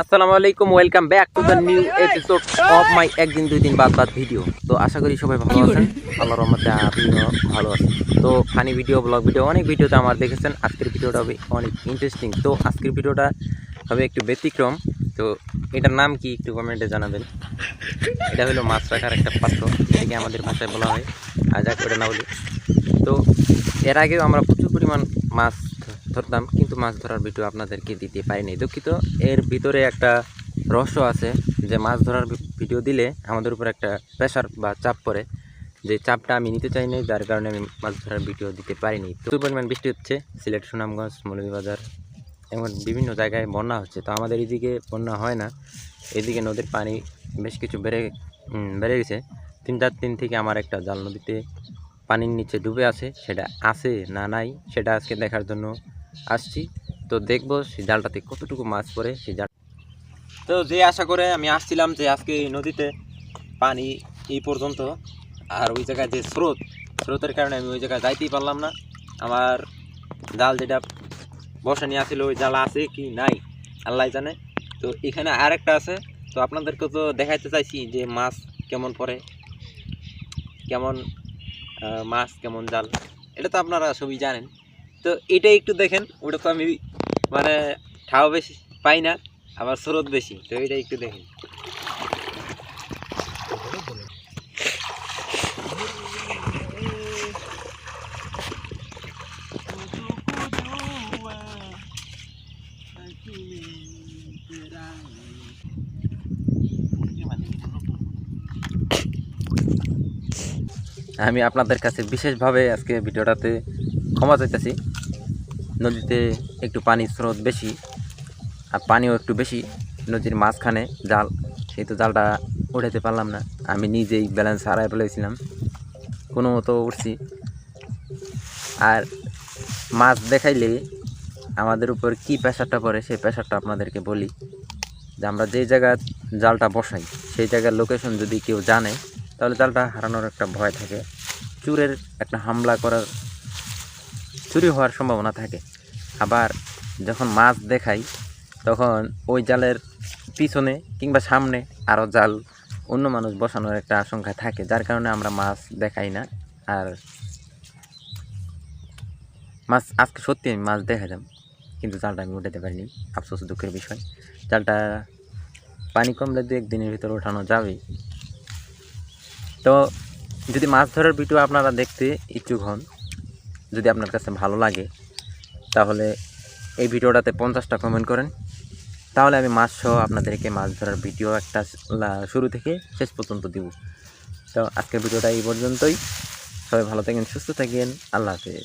আসসালামু আলাইকুম, welcome back to the new episode of my একদিন দুই দিন বাদ বাদ ভিডিও। তো আশা করি সবাই ভালো আছেন, আল্লাহর রহমতে আপনিও ভালো আছেন। তো ফানি ভিডিও, ব্লগ ভিডিও অনেক ভিডিওতে আমার দেখেছেন। আজকের ভিডিওটা হবে অনেক ইন্টারেস্টিং। তো আজকের ভিডিওটা হবে একটু ব্যতিক্রম। তো এটার নাম কি একটু কমেন্টে জানাবেন। এটা হলো মাছ রাখার একটা পাত্র, এটাকে আমাদের ভাষায় বলা হয়, আর যাক ওটা না বলি। তো এর আগেও আমরা প্রচুর পরিমাণ মাছ ধরতাম, কিন্তু মাছ ধরার ভিডিও আপনাদেরকে দিতে পারিনি, দুঃখিত। এর ভিতরে একটা রহস্য আছে যে মাছ ধরার ভিডিও দিলে আমাদের উপর একটা প্রেশার বা চাপ পড়ে, যে চাপটা আমি নিতে চাই না, যার কারণে আমি মাছ ধরার ভিডিও দিতে পারিনি। প্রচুর পরিমাণ বৃষ্টি হচ্ছে, সিলেট, সুনামগঞ্জ, মৌলভীবাজার, এমন বিভিন্ন জায়গায় বন্যা হচ্ছে। তো আমাদের এদিকে বন্যা হয় না, এদিকে নদীর পানি বেশ কিছু বেড়ে গেছে। 3-4 দিন থেকে আমার একটা জাল নদীতে পানির নিচে ডুবে আছে, সেটা আছে না নাই সেটা আজকে দেখার জন্য আসছি। তো দেখবো সেই জালটাতে কতটুকু মাছ পড়ে সেই জাল। তো যে আশা করে আমি আসছিলাম যে আজকে এই নদীতে পানি এই পর্যন্ত, আর ওই জায়গায় যে স্রোতের কারণে আমি ওই জায়গায় যাইতেই পারলাম না। আমার জাল যেটা বসা নিয়ে আসছিল, ওই জাল আছে কি নাই আল্লাহ জানে। তো এখানে আরেকটা আছে, তো আপনাদেরকে তো দেখাইতে চাইছি যে মাছ কেমন পড়ে, কেমন মাছ, কেমন জাল, এটা তো আপনারা সবই জানেন। তো এটা একটু দেখেন, ওটা তো আমি মানে ঠাও বেশি পাই না, আবার স্রোত বেশি, তো এটা একটু দেখেন। আমি আপনাদের কাছে বিশেষভাবে আজকে ভিডিওটাতে ক্ষমা চাইতেছি। নদীতে একটু পানির স্রোত বেশি, আর পানিও একটু বেশি নদীর মাঝখানে জাল, সেই তো জালটা উঠাতে পারলাম না। আমি নিজেই ব্যালেন্স হারাই ফেলেছিলাম, কোনো মতো উঠছি। আর মাছ দেখাইলে আমাদের উপর কি প্রেশারটা পড়ে সেই প্রেশারটা আপনাদেরকে বলি, যে আমরা যেই জায়গায় জালটা বসাই সেই জায়গার লোকেশন যদি কেউ জানে, তাহলে জালটা হারানোর একটা ভয় থাকে, চুরের একটা হামলা করার, চুরি হওয়ার সম্ভাবনা থাকে। আবার যখন মাছ দেখাই তখন ওই জালের পিছনে কিংবা সামনে আরও জাল অন্য মানুষ বসানোর একটা আশঙ্কা থাকে, যার কারণে আমরা মাছ দেখাই না। আর মাছ আজকে সত্যি আমি মাছ দেখালাম, কিন্তু জালটা আমি উঠাতে পারিনি, আফসোস, দুঃখের বিষয়। জালটা পানি কমলে 2-1 দিনের ভিতরে ওঠানো যাবে। তো যদি মাছ ধরার ভিডিও আপনারা দেখতে ইচ্ছুক হন, যদি আপনার কাছে ভালো লাগে, তাহলে এই ভিডিওটাতে 50টা কমেন্ট করেন, তাহলে আমি মাছ সহ আপনাদেরকে মাছ ধরার ভিডিও একটা শুরু থেকে শেষ পর্যন্ত দিব। তো আজকের ভিডিওটা এই পর্যন্তই। সবাই ভালো থাকেন, সুস্থ থাকেন, আল্লাহ হাফেজ।